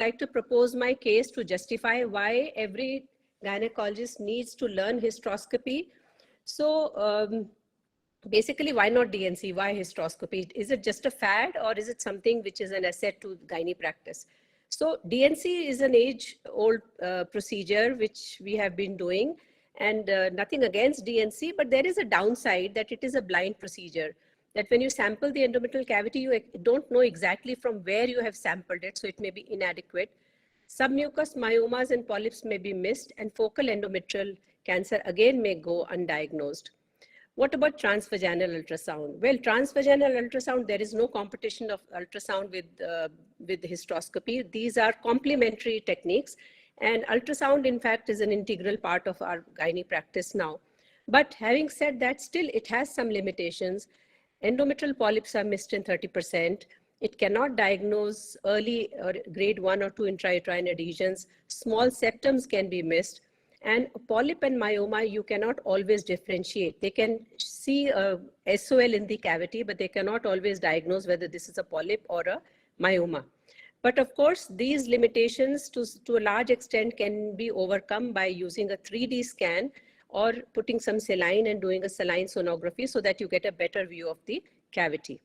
like to propose my case to justify why every gynecologist needs to learn hysteroscopy. So basically, why not DNC? Why hysteroscopy? Is it just a fad, or is it something which is an asset to gynae practice? So DNC is an age-old procedure which we have been doing, and nothing against DNC, but there is a downside that it is a blind procedure. That when you sample the endometrial cavity, you don't know exactly from where you have sampled it, so it may be inadequate. Submucous myomas and polyps may be missed, and focal endometrial cancer again may go undiagnosed. What about transvaginal ultrasound? Well, transvaginal ultrasound, there is no competition of ultrasound with hysteroscopy. These are complementary techniques, and ultrasound, in fact, is an integral part of our gynae practice now. But having said that, still it has some limitations. Endometrial polyps are missed in 30%. It cannot diagnose early or grade 1 or 2 intrauterine adhesions. Small septums can be missed. And polyp and myoma, you cannot always differentiate. They can see a SOL in the cavity, but they cannot always diagnose whether this is a polyp or a myoma. But of course, these limitations to a large extent can be overcome by using a 3D scan or putting some saline and doing a saline sonography so that you get a better view of the cavity.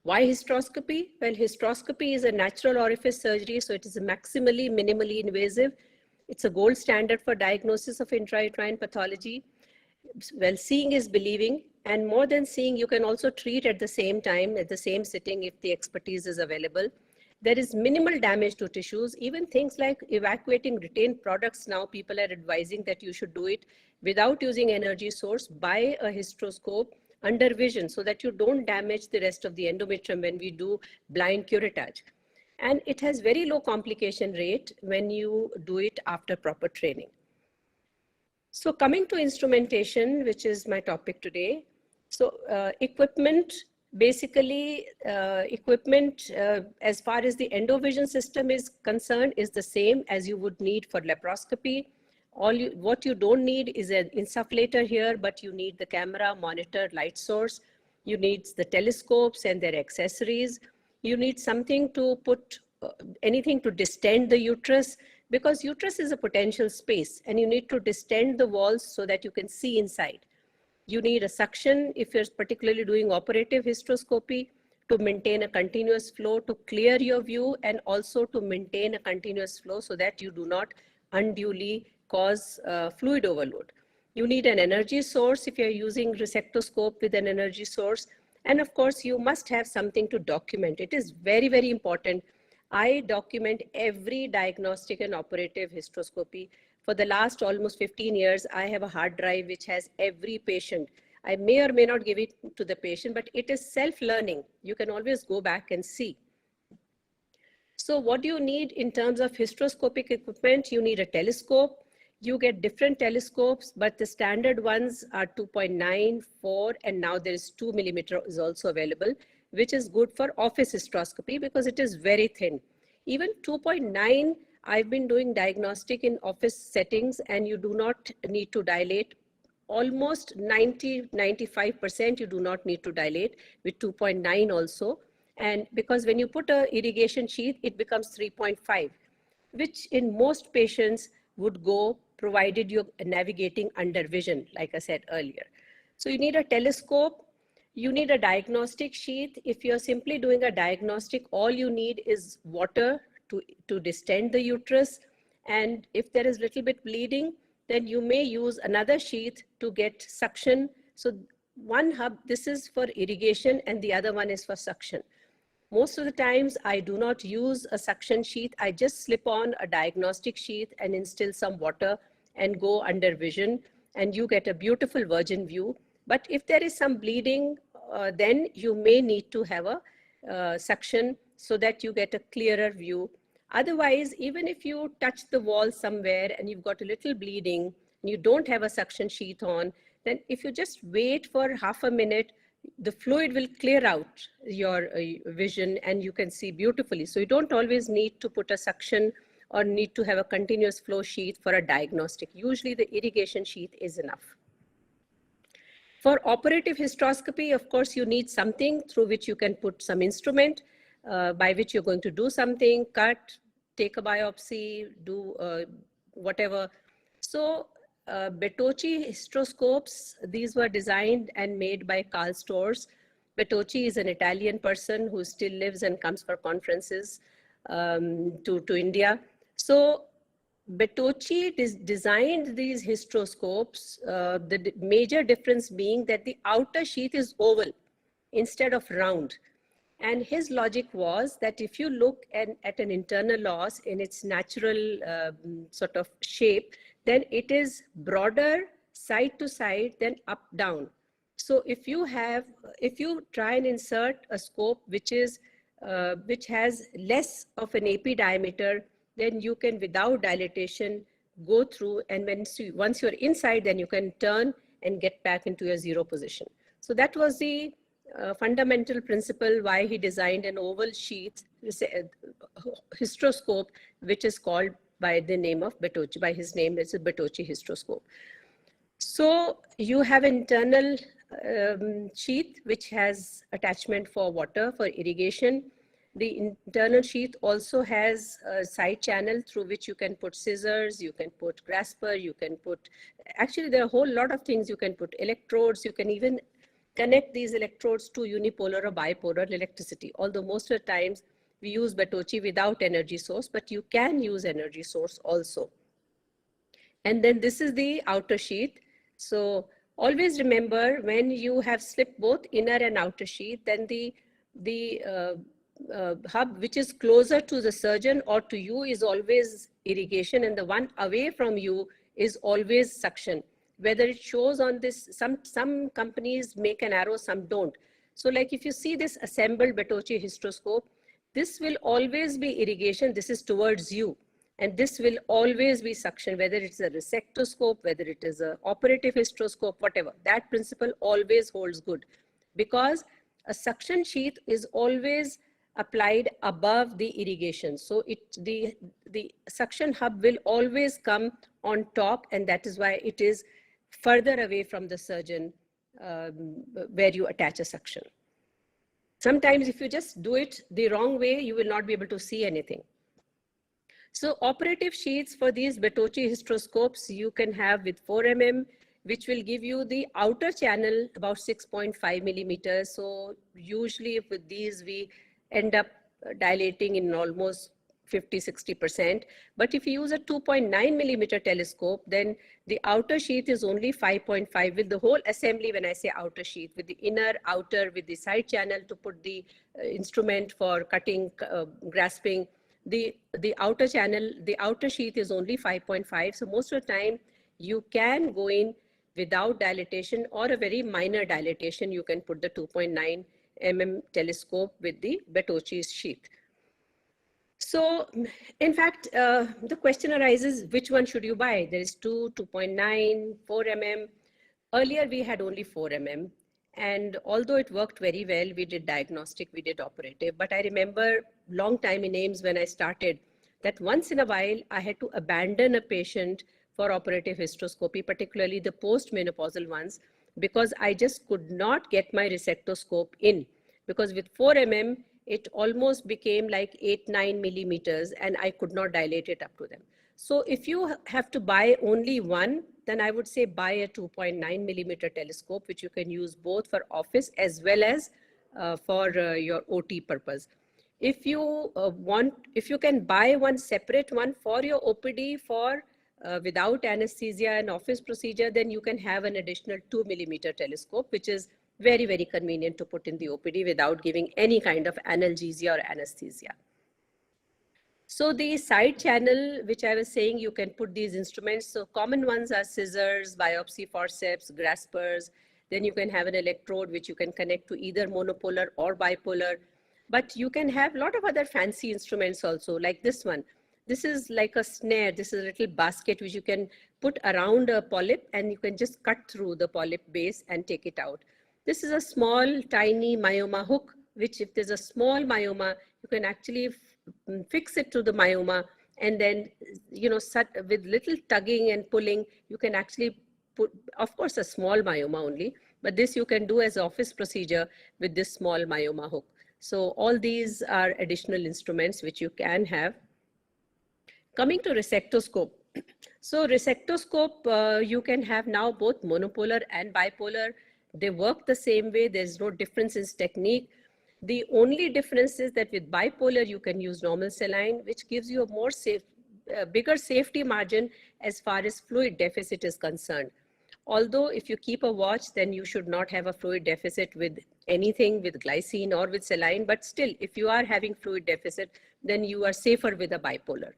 Why hysteroscopy? Well, hysteroscopy is a natural orifice surgery, so it is maximally, minimally invasive. It's a gold standard for diagnosis of intrauterine pathology. Well, seeing is believing, and more than seeing, you can also treat at the same time, at the same sitting if the expertise is available. There is minimal damage to tissues. Even things like evacuating retained products now, people are advising that you should do it without using energy source by a hysteroscope under vision so that you don't damage the rest of the endometrium when we do blind curettage. And it has very low complication rate when you do it after proper training. So coming to instrumentation, which is my topic today. So equipment, basically equipment as far as the endovision system is concerned is the same as you would need for laparoscopy. What you don't need is an insufflator here, but you need the camera, monitor, light source. You need the telescopes and their accessories. You need something to put, anything to distend the uterus, because uterus is a potential space and you need to distend the walls so that you can see inside. You need a suction if you're particularly doing operative hysteroscopy to maintain a continuous flow, to clear your view, and also to maintain a continuous flow so that you do not unduly cause fluid overload. You need an energy source if you're using resectoscope with an energy source. And of course, you must have something to document. It is very, very important. I document every diagnostic and operative hysteroscopy. For the last almost 15 years, I have a hard drive which has every patient. I may or may not give it to the patient, but it is self-learning. You can always go back and see. So what do you need in terms of hysteroscopic equipment? You need a telescope. You get different telescopes, but the standard ones are 2.9, 4, and now there is 2 millimeter is also available, which is good for office hysteroscopy because it is very thin. Even 2.9, I've been doing diagnostic in office settings, and you do not need to dilate. Almost 90–95% you do not need to dilate with 2.9 also. And because when you put a irrigation sheath, it becomes 3.5, which in most patients would go provided you're navigating under vision, like I said earlier. So you need a telescope, you need a diagnostic sheath. If you're simply doing a diagnostic, all you need is water to distend the uterus. And if there is little bit bleeding, then you may use another sheath to get suction. So one hub, this is for irrigation, and the other one is for suction. Most of the times I do not use a suction sheath. I just slip on a diagnostic sheath and instill some water and go under vision, and you get a beautiful virgin view. But if there is some bleeding, then you may need to have a suction so that you get a clearer view. Otherwise, even if you touch the wall somewhere and you've got a little bleeding and you don't have a suction sheath on, then if you just wait for half a minute, the fluid will clear out your vision and you can see beautifully. So you don't always need to put a suction or need to have a continuous flow sheath for a diagnostic. Usually the irrigation sheath is enough. For operative hysteroscopy, of course, you need something through which you can put some instrument by which you're going to do something, cut, take a biopsy, do whatever. So Bertocci hysteroscopes, these were designed and made by Karl Storz. Bertocci is an Italian person who still lives and comes for conferences to India. So Bertocci designed these hysteroscopes, the major difference being that the outer sheath is oval instead of round. And his logic was that if you look at an internal loss in its natural sort of shape, then it is broader side to side than up down. So if you try and insert a scope which has less of an AP diameter, then you can, without dilatation, go through, and once you're inside, then you can turn and get back into your zero position. So that was the fundamental principle why he designed an oval sheath hysteroscope, which is called by the name of Bertocci. By his name, it's a Bertocci hysteroscope. So you have internal sheath which has attachment for water, for irrigation. The internal sheath also has a side channel through which you can put scissors, you can put grasper, you can put, actually there are a whole lot of things. You can put electrodes, you can even connect these electrodes to unipolar or bipolar electricity. Although most of the times we use Bertocci without energy source, but you can use energy source also. And then this is the outer sheath. So always remember, when you have slipped both inner and outer sheath, then the hub which is closer to the surgeon or to you is always irrigation, and the one away from you is always suction. Whether it shows on this, some companies make an arrow, some don't. So like if you see this assembled Bertocci hysteroscope, this will always be irrigation, this is towards you. And this will always be suction, whether it's a resectoscope, whether it is an operative hysteroscope, whatever. That principle always holds good, because a suction sheath is always applied above the irrigation. So the suction hub will always come on top, and that is why it is further away from the surgeon where you attach a suction. Sometimes if you just do it the wrong way, you will not be able to see anything. So operative sheaths for these Bertocci hysteroscopes you can have with 4 mm, which will give you the outer channel about 6.5 millimeters. So usually with these we end up dilating in almost 50–60%. But if you use a 2.9 millimeter telescope, then the outer sheath is only 5.5 with the whole assembly. When I say outer sheath, with the inner, outer, with the side channel to put the instrument for cutting, grasping, the outer channel, the outer sheath is only 5.5. So most of the time you can go in without dilatation or a very minor dilatation. You can put the 2.9 mm telescope with the Bertocci sheath. So in fact, the question arises, which one should you buy? There is 2, 2.9, 4 mm. Earlier we had only 4 mm. And although it worked very well, we did diagnostic, we did operative. But I remember long time in AIIMS when I started, that once in a while I had to abandon a patient for operative hysteroscopy, particularly the postmenopausal ones, because I just could not get my resectoscope in. Because with 4 mm, it almost became like 8–9 millimeters and I could not dilate it up to them. So if you have to buy only one, then I would say buy a 2.9 millimeter telescope, which you can use both for office as well as for your OT purpose. If you if you can buy one separate one for your OPD for without anesthesia and office procedure, then you can have an additional 2 millimeter telescope, which is very, very convenient to put in the OPD without giving any kind of analgesia or anesthesia. So the side channel, which I was saying, you can put these instruments. So common ones are scissors, biopsy forceps, graspers. Then you can have an electrode, which you can connect to either monopolar or bipolar. But you can have a lot of other fancy instruments also, like this one. This is like a snare. This is a little basket which you can put around a polyp, and you can just cut through the polyp base and take it out. This is a small, tiny myoma hook, which if there's a small myoma, you can actually fix it to the myoma, and then, you know, with little tugging and pulling, you can actually put, of course, a small myoma only, but this you can do as office procedure with this small myoma hook. So all these are additional instruments which you can have. Coming to resectoscope. So resectoscope, you can have now both monopolar and bipolar. They work the same way. There's no difference in technique. The only difference is that with bipolar, you can use normal saline, which gives you a more safe, bigger safety margin as far as fluid deficit is concerned. Although if you keep a watch, then you should not have a fluid deficit with anything, with glycine or with saline. But still, if you are having fluid deficit, then you are safer with a bipolar.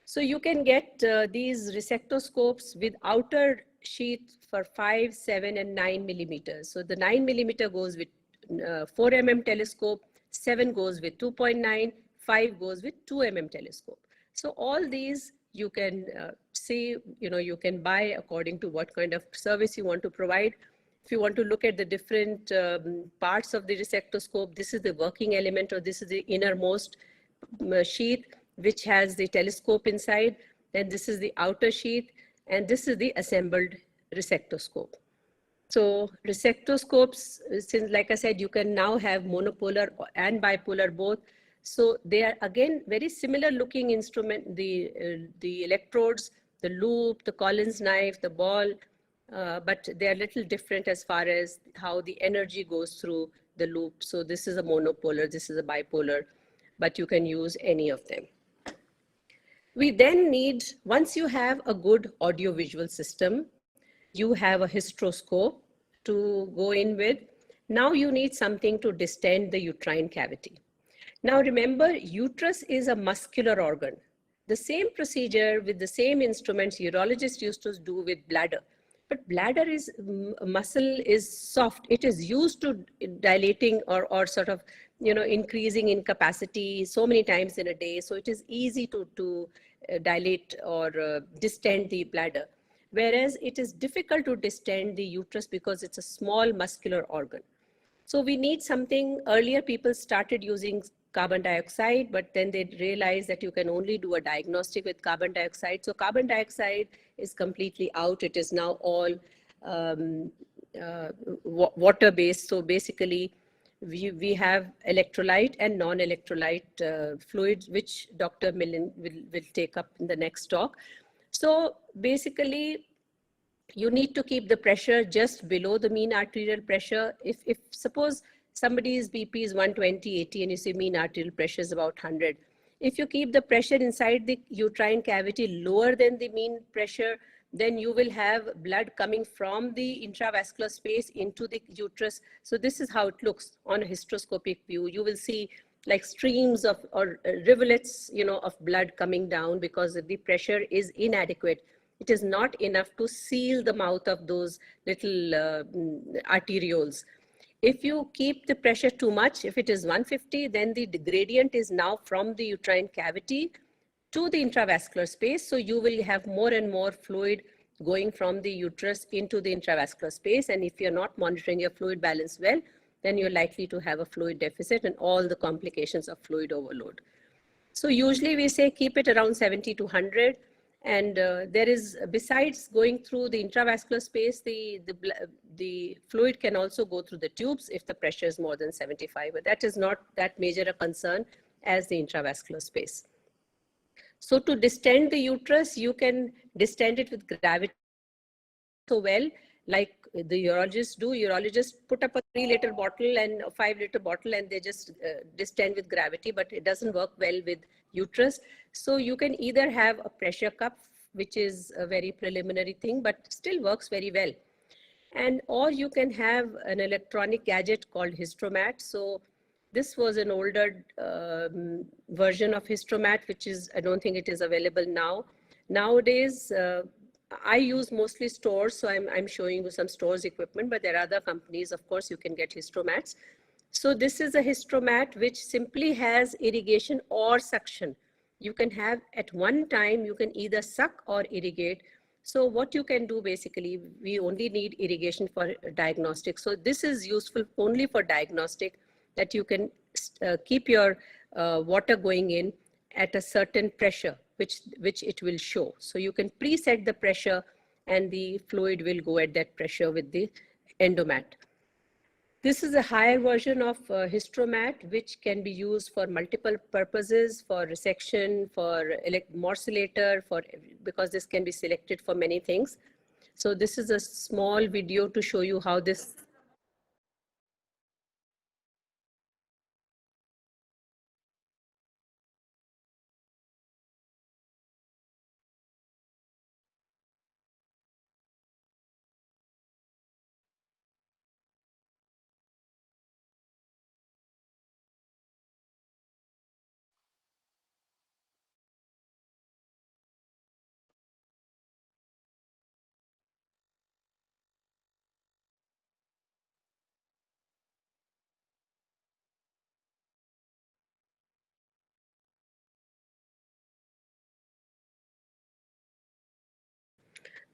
So you can get these resectoscopes with outer sheath for 5, 7, and 9 millimeters. So the 9 millimeter goes with 4 mm telescope, 7 goes with 2.9, 5 goes with 2 mm telescope. So all these you can see, you can buy according to what kind of service you want to provide. If you want to look at the different parts of the resectoscope, this is the working element, or this is the innermost sheath, which has the telescope inside. Then this is the outer sheath, and this is the assembled resectoscope. So resectoscopes, since like I said, you can now have monopolar and bipolar both. So they are again very similar looking instrument, the electrodes, the loop, the Collins knife, the ball, but they are a little different as far as how the energy goes through the loop. So this is a monopolar, this is a bipolar, but you can use any of them. We then need, once you have a good audiovisual system, you have a hysteroscope to go in with. Now you need something to distend the uterine cavity. Now remember, uterus is a muscular organ. The same procedure with the same instruments urologists used to do with bladder. But bladder is, muscle is soft. It is used to dilating or sort of, increasing in capacity so many times in a day. So it is easy to dilate or distend the bladder. Whereas it is difficult to distend the uterus because it's a small muscular organ. So we need something. Earlier people started using carbon dioxide, but then they realized that you can only do a diagnostic with carbon dioxide. So carbon dioxide is completely out. It is now all water-based. So basically, we have electrolyte and non-electrolyte fluids, which Dr. Milind will take up in the next talk. So basically, you need to keep the pressure just below the mean arterial pressure. If suppose somebody's BP is 120, 80, and you see mean arterial pressure is about 100. If you keep the pressure inside the uterine cavity lower than the mean pressure, then you will have blood coming from the intravascular space into the uterus. So this is how it looks on a hysteroscopic view. You will see like streams of, or rivulets, of blood coming down because the pressure is inadequate. It is not enough to seal the mouth of those little arterioles. If you keep the pressure too much, if it is 150, then the gradient is now from the uterine cavity to the intravascular space. So you will have more and more fluid going from the uterus into the intravascular space. And if you're not monitoring your fluid balance well, then you're likely to have a fluid deficit and all the complications of fluid overload. So usually we say keep it around 70 to 100. And there is, besides going through the intravascular space, the fluid can also go through the tubes if the pressure is more than 75, but that is not that major a concern as the intravascular space. So to distend the uterus, you can distend it with gravity so well, like the urologists do. Urologists put up a 3-liter bottle and a 5-liter bottle and they just distend with gravity, but it doesn't work well with uterus. So you can either have a pressure cup, which is a very preliminary thing, but still works very well. And or you can have an electronic gadget called Hysteromat. So this was an older version of Hysteromat, which is, I don't think it is available now. Nowadays, I use mostly stores, so I'm showing you some stores equipment, but there are other companies, of course, you can get Hysteromats. So this is a Hysteromat which simply has irrigation or suction. You can have at one time, you can either suck or irrigate. So what you can do basically, we only need irrigation for diagnostic. So this is useful only for diagnostic, that you can keep your water going in at a certain pressure, which it will show. So you can preset the pressure and the fluid will go at that pressure with the endomat. This is a higher version of Hystromat, which can be used for multiple purposes, for resection, for morcellator, because this can be selected for many things. So this is a small video to show you how this.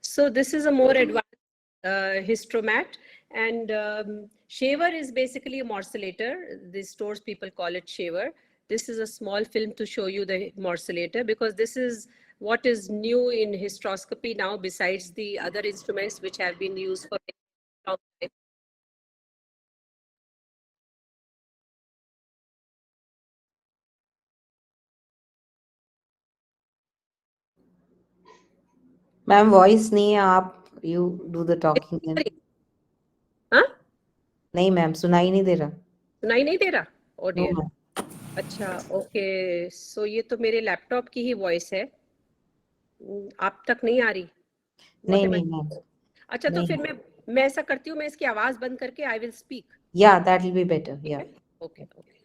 So this is a more advanced Hystromat, and shaver is basically a morcellator. The stores people call it shaver. This is a small film to show you the morcellator, because this is what is new in hysteroscopy now, besides the other instruments which have been used for a long time. Ma'am voice नहीं है, आप you do the talking. हाँ, नहीं ma'am, सुनाई नहीं दे रहा. सुनाई नहीं दे रहा? Oh no dear. मैम. अच्छा, ओके. सो ये तो मेरे लैपटॉप की ही वॉइस है. आप तक नहीं आ रही? नहीं नहीं मैम. अच्छा, तो फिर मैं ऐसा करती हूँ, मैं इसकी आवाज बंद करके I will speak. Yeah that will be better. Yeah okay okay.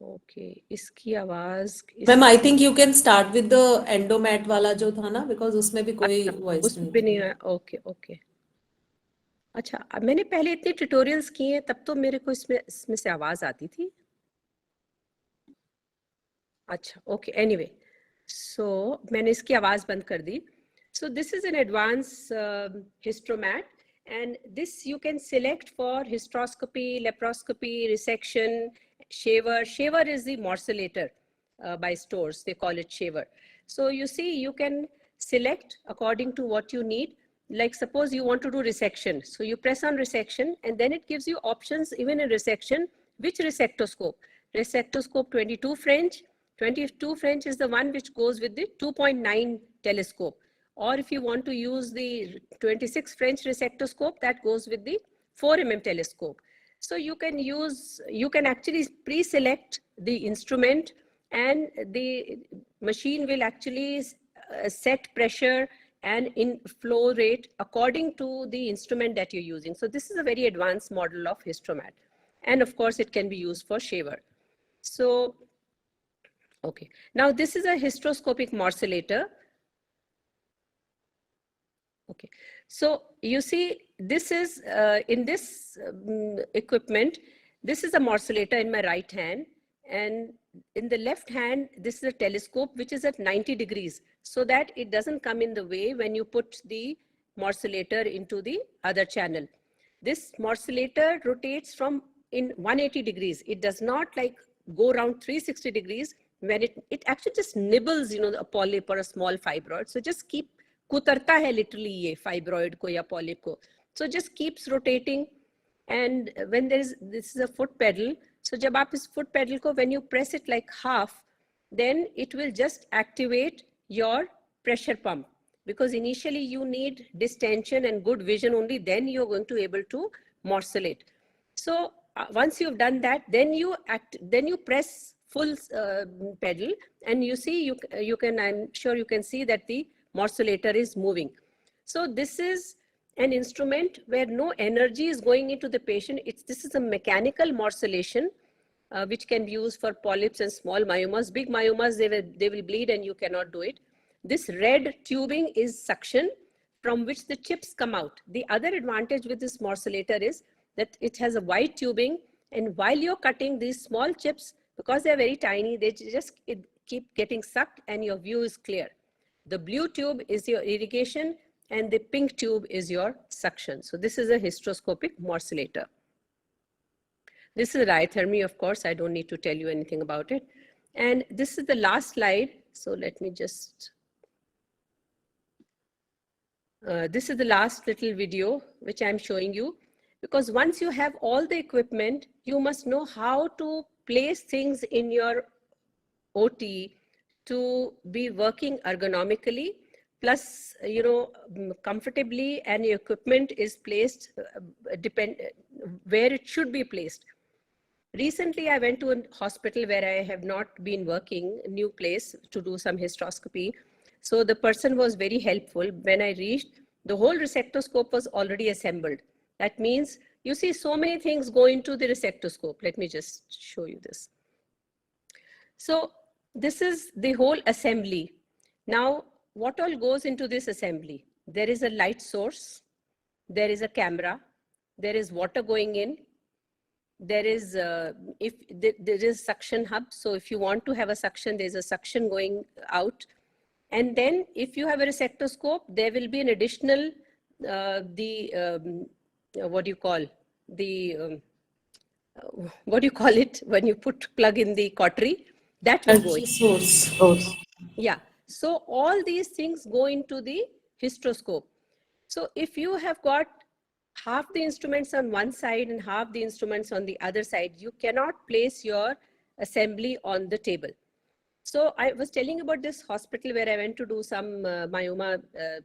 Okay, इसकी आवाज. Ma'am I think you can start with the एंडोमेट वाला जो था ना, बिकॉज उसमें भी कोई वॉइस उसमें भी नहीं है. Okay okay. अच्छा, अब मैंने पहले इतने ट्यूटोरियल्स किए हैं, तब तो मेरे को इसमें से आवाज आती थी. अच्छा, ओके. एनीवे, सो मैंने इसकी आवाज बंद कर दी. So this is an advanced Hystromat, and this you can select for hysteroscopy, laparoscopy, resection, shaver. Shaver is the morcellator by stores. They call it shaver. So you see, you can select according to what you need. Like suppose you want to do resection. So you press on resection, and then it gives you options even in resection. Which resectoscope? Resectoscope 22 French. 22 French is the one which goes with the 2.9 telescope. Or if you want to use the 26 French resectoscope, that goes with the 4 mm telescope. So you can actually pre-select the instrument, and the machine will actually set pressure and flow rate according to the instrument that you're using. So this is a very advanced model of Hystromat. And of course, it can be used for shaver. So, okay. Now this is a hysteroscopic morcellator. Okay, so you see, this is in this equipment, this is a morcellator in my right hand, and in the left hand, this is a telescope which is at 90 degrees, so that it doesn't come in the way when you put the morcellator into the other channel. This morcellator rotates from in 180 degrees. It does not like go around 360 degrees when it actually just nibbles, a polyp or a small fibroid. So just keep कुतरता है literally ये fibroid को या polyp को. So just keeps rotating, and when this is a foot pedal. So जब आप इस foot pedal को, when you press it like half, then it will just activate your pressure pump, because initially you need distension and good vision, only then you're going to be able to morcellate. So once you've done that, then you press full pedal, and you see, you can, I'm sure you can see that the morcellator is moving. So this is an instrument where no energy is going into the patient. This is a mechanical morcellation, which can be used for polyps and small myomas. Big myomas, they will bleed and you cannot do it. This red tubing is suction, from which the chips come out. The other advantage with this morcellator is that it has a wide tubing, and while you're cutting these small chips, because they're very tiny, they just keep getting sucked and your view is clear. The blue tube is your irrigation, and the pink tube is your suction. So this is a hysteroscopic morcellator. This is diathermy, of course. I don't need to tell you anything about it. And this is the last slide. So let me just. This is the last little video which I'm showing you, because once you have all the equipment, you must know how to place things in your OT to be working ergonomically, plus, comfortably, and your equipment is placed where it should be placed. Recently, I went to a hospital where I have not been working, a new place, to do some hysteroscopy. So the person was very helpful. When I reached, the whole resectoscope was already assembled. That means, you see, so many things go into the resectoscope. Let me just show you this. So this is the whole assembly. Now, what all goes into this assembly? There is a light source, there is a camera, there is water going in, there is there is suction hub. So if you want to have a suction, there's a suction going out. And then if you have a resectoscope, there will be an additional, what do you call it when you plug in the cautery? That will go in. Source. Yeah. So all these things go into the hysteroscope. So if you have got half the instruments on one side and half the instruments on the other side, you cannot place your assembly on the table. So I was telling about this hospital where I went to do some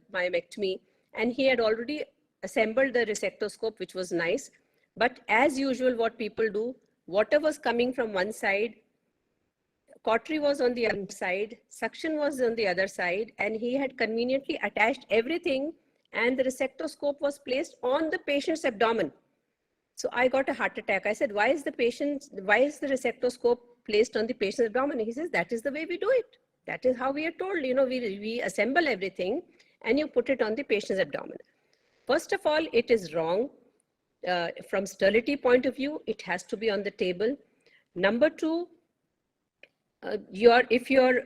myomectomy, and he had already assembled the resectoscope, which was nice. But as usual, what people do, water was coming from one side, cautery was on the other side, suction was on the other side, and he had conveniently attached everything, and the resectoscope was placed on the patient's abdomen. So I got a heart attack. I said, why is the resectoscope placed on the patient's abdomen? He says, that is the way we do it. That is how we are told. We assemble everything and you put it on the patient's abdomen. First of all, it is wrong. From sterility point of view, it has to be on the table. Number two, if your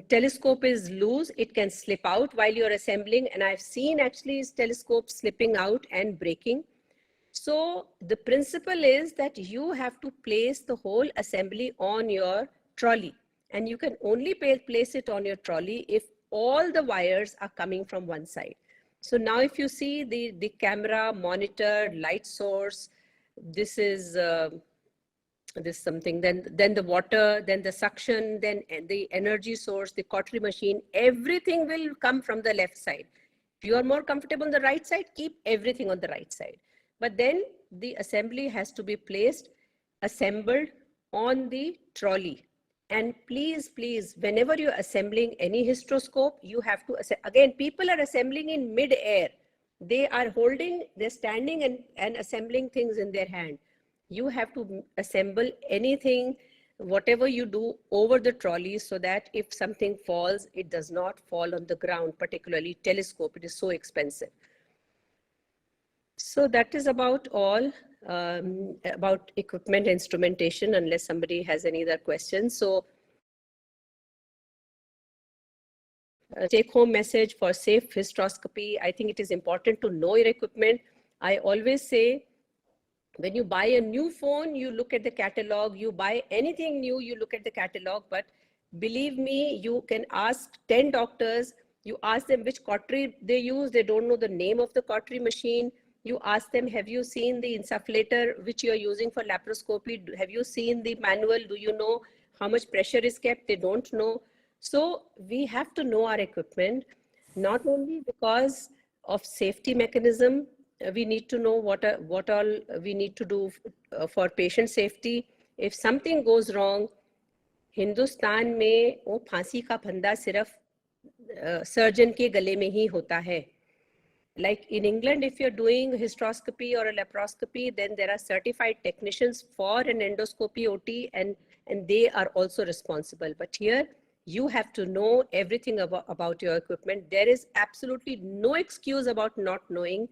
telescope is loose, it can slip out while you're assembling. And I've seen actually telescopes slipping out and breaking. So the principle is that you have to place the whole assembly on your trolley, and you can only place it on your trolley if all the wires are coming from one side. So now if you see the camera, monitor, light source, this is this something, then the water, then the suction, then the energy source, the cautery machine, everything will come from the left side. If you are more comfortable on the right side, keep everything on the right side. But then the assembly has to be placed, assembled on the trolley. And please, whenever you're assembling any hysteroscope, you have to, again, people are assembling in mid-air. They're standing and assembling things in their hand. You have to assemble anything, whatever you do, over the trolley, so that if something falls, it does not fall on the ground, particularly telescope. It is so expensive. So that is about all about equipment instrumentation, unless somebody has any other questions. So take home message for safe hysteroscopy. I think it is important to know your equipment. I always say, when you buy a new phone, you look at the catalog. You buy anything new, you look at the catalog. But believe me, you can ask 10 doctors. You ask them which cautery they use. They don't know the name of the cautery machine. You ask them, have you seen the insufflator which you are using for laparoscopy? Have you seen the manual? Do you know how much pressure is kept? They don't know. So we have to know our equipment, not only because of safety mechanism. We need to know what all we need to do for patient safety. If something goes wrong, Hindustan में वो फांसी का फंदा सिर्फ surgeon के गले में ही होता है. Like in England, if you're doing hysteroscopy or a laparoscopy, then there are certified technicians for an endoscopy OT, and they are also responsible. But here, you have to know everything about your equipment. There is absolutely no excuse about not knowing.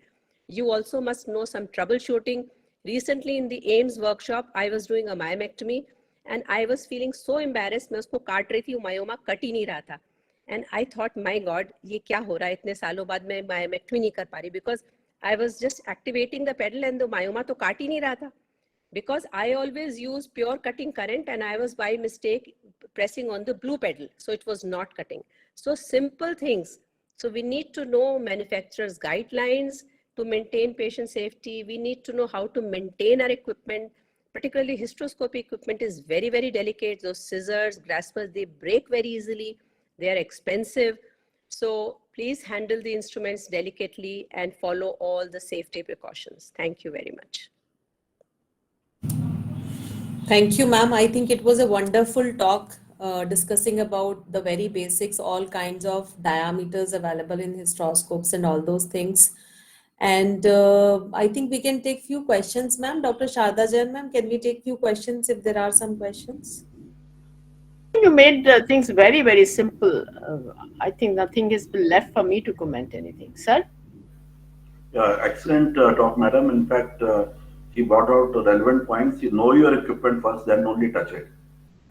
You also must know some troubleshooting. Recently in the AIMS workshop, I was doing a myomectomy, and I was feeling so embarrassed. मैं उसको काट रही थी, myoma cut ही नहीं रहा था. And I thought, my God, ये क्या हो रहा है इतने सालों बाद मैं myomectomy नहीं कर पा रही, because I was just activating the pedal and the myoma तो काट ही नहीं रहा था. Because I always use pure cutting current, and I was by mistake pressing on the blue pedal, so it was not cutting. So simple things. So we need to know manufacturers' guidelines to maintain patient safety. We need to know how to maintain our equipment. Particularly hysteroscopy equipment is very, very delicate. Those scissors, graspers, they break very easily. They are expensive. So please handle the instruments delicately and follow all the safety precautions. Thank you very much. Thank you, ma'am. I think it was a wonderful talk discussing about the very basics, all kinds of diameters available in hysteroscopes and all those things. And I think we can take few questions, ma'am. Dr. Sharda Jain, ma'am, can we take few questions if there are some questions? You made things very, very simple. I think nothing has been left for me to comment anything. Sir? Yeah, excellent talk, madam. In fact, he brought out relevant points. You know your equipment first, then only touch it.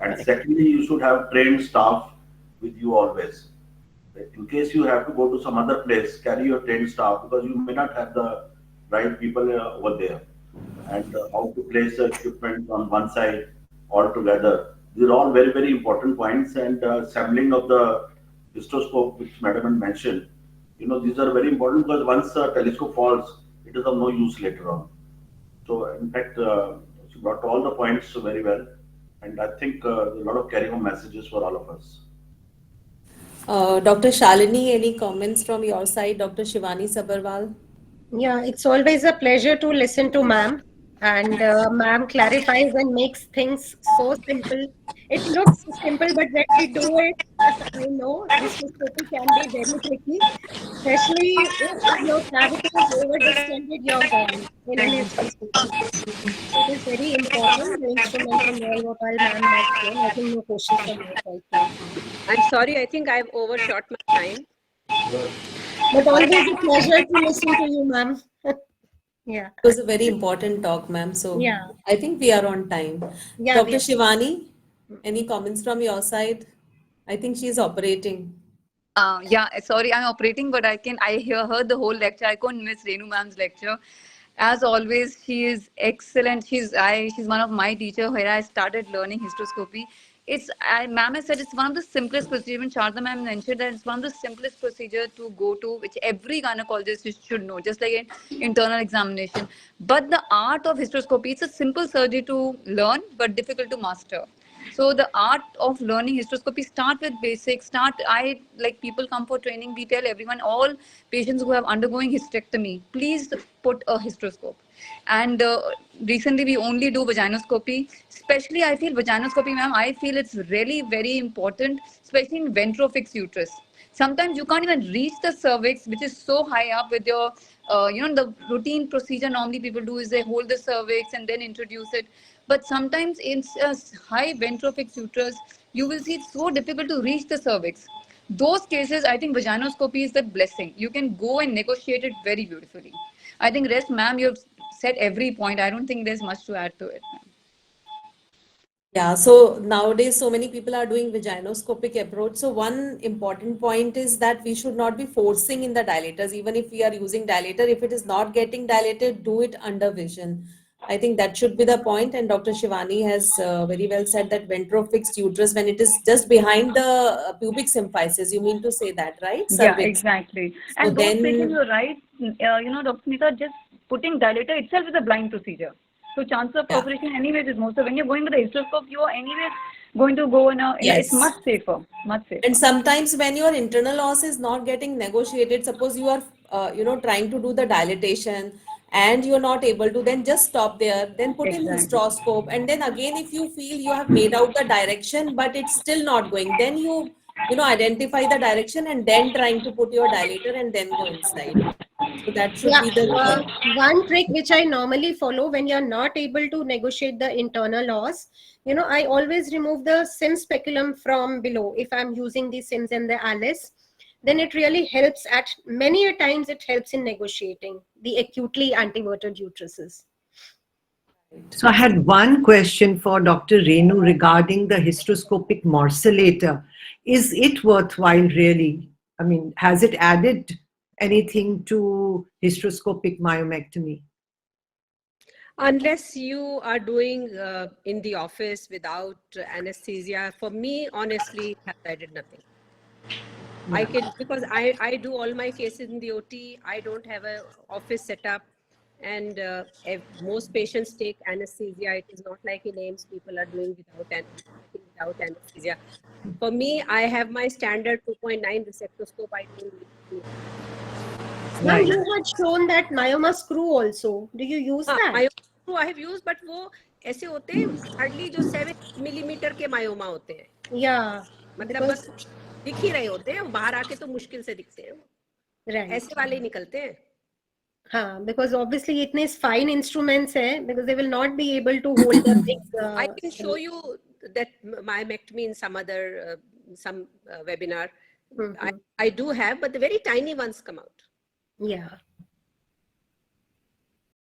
And secondly, you should have trained staff with you always. In case you have to go to some other place, carry your trained staff because you may not have the right people over there. And how to place the equipment on one side all together. These are all very, very important points. And assembling of the hysteroscope, which madam had mentioned, these are very important because once a telescope falls, it is of no use later on. So, in fact, she brought all the points very well. And I think a lot of carry-home messages for all of us. Dr. Shalini, any comments from your side? Dr. Shivani Sabharwall? Yeah, it's always a pleasure to listen to ma'am. And ma'am clarifies and makes things so simple. It looks simple, but when we do it, I know hysteroscopy can be very tricky, especially if your cavity is over distended, you're gone in an hysteroscopy. It is very important. The instruments and all what all ma'am has shown. I think no questions from my side now. I'm sorry, I think I've overshot my time. But always a pleasure to listen to you, ma'am. Yeah. It was a very important talk, ma'am. So Yeah. I think we are on time. Yeah, Dr. Shivani, any comments from your side? I think she is operating. Yeah, sorry, I'm operating, but heard the whole lecture. I couldn't miss Renu ma'am's lecture. As always, she is excellent. She's one of my teacher where I started learning hysteroscopy. Ma'am has said it's one of the simplest procedure. Even Sharda ma'am mentioned that it's one of the simplest procedure to go to, which every gynecologist should know, just like an internal examination. But the art of hysteroscopy, it's a simple surgery to learn, but difficult to master. So the art of learning hysteroscopy start with basics. Like people come for training. We tell everyone, all patients who have undergoing hysterectomy, please put a hysteroscope. And recently we only do vaginoscopy. Especially I feel vaginoscopy, ma'am, I feel it's really very important, especially in ventrofix uterus. Sometimes you can't even reach the cervix, which is so high up with your, the routine procedure normally people do is they hold the cervix and then introduce it. But sometimes in a high ventrofix uterus, you will see it's so difficult to reach the cervix. Those cases, I think vaginoscopy is the blessing. You can go and negotiate it very beautifully. I think rest, ma'am, you've said every point. I don't think there's much to add to it, ma'am. Yeah, so nowadays so many people are doing vaginoscopic approach. So one important point is that we should not be forcing in the dilators. Even if we are using dilator, if it is not getting dilated, do it under vision. I think that should be the point. And Dr. Shivani has very well said that ventrofixed uterus, when it is just behind the pubic symphysis, you mean to say that, right? Yeah, Cervix. exactly. So And those then, patients, you're right. Dr. Sunita, just putting dilator itself is a blind procedure. So chance of perforation anyways is more. So when you're going with the hysteroscope, you are anyways going to go in it's much safer, much safer. And sometimes when your internal loss is not getting negotiated, suppose you are, trying to do the dilatation and you're not able to, then just stop there, then put in hysteroscope. And then again, if you feel you have made out the direction, but it's still not going, then you identify the direction and then trying to put your dilator and then go inside. So that should be the one trick which I normally follow when you're not able to negotiate the internal loss. I always remove the sim speculum from below if I'm using the sims and the Alice. Then it really helps many a times it helps in negotiating the acutely anteverted uteruses. So I had one question for Dr. Renu regarding the hysteroscopic morcellator. Is it worthwhile really? I mean, has it added anything to hysteroscopic myomectomy? Unless you are doing in the office without anesthesia, for me, honestly, it has added nothing. I can, because I do all my cases in the OT. I don't have a office setup, and most patients take anesthesia. It is not like in AIMS people are doing without anesthesia. For me, I have my standard 2.9 resectoscope. I don't need Ma'am, Right. you had shown that myoma screw also. Do you use that? myoma screw I have used, but वो ऐसे होते हैं hardly जो 7 millimeter के myoma होते हैं. Yeah, मतलब because बस दिख ही रहे होते हैं, बाहर आके तो मुश्किल से दिखते हैं. right. ऐसे वाले ही निकलते हैं. हाँ, because obviously इतने fine instruments हैं, because they will not be able to hold a big. I can show you that myomectomy in some other webinar. I do have, but the very tiny ones come out. Yeah.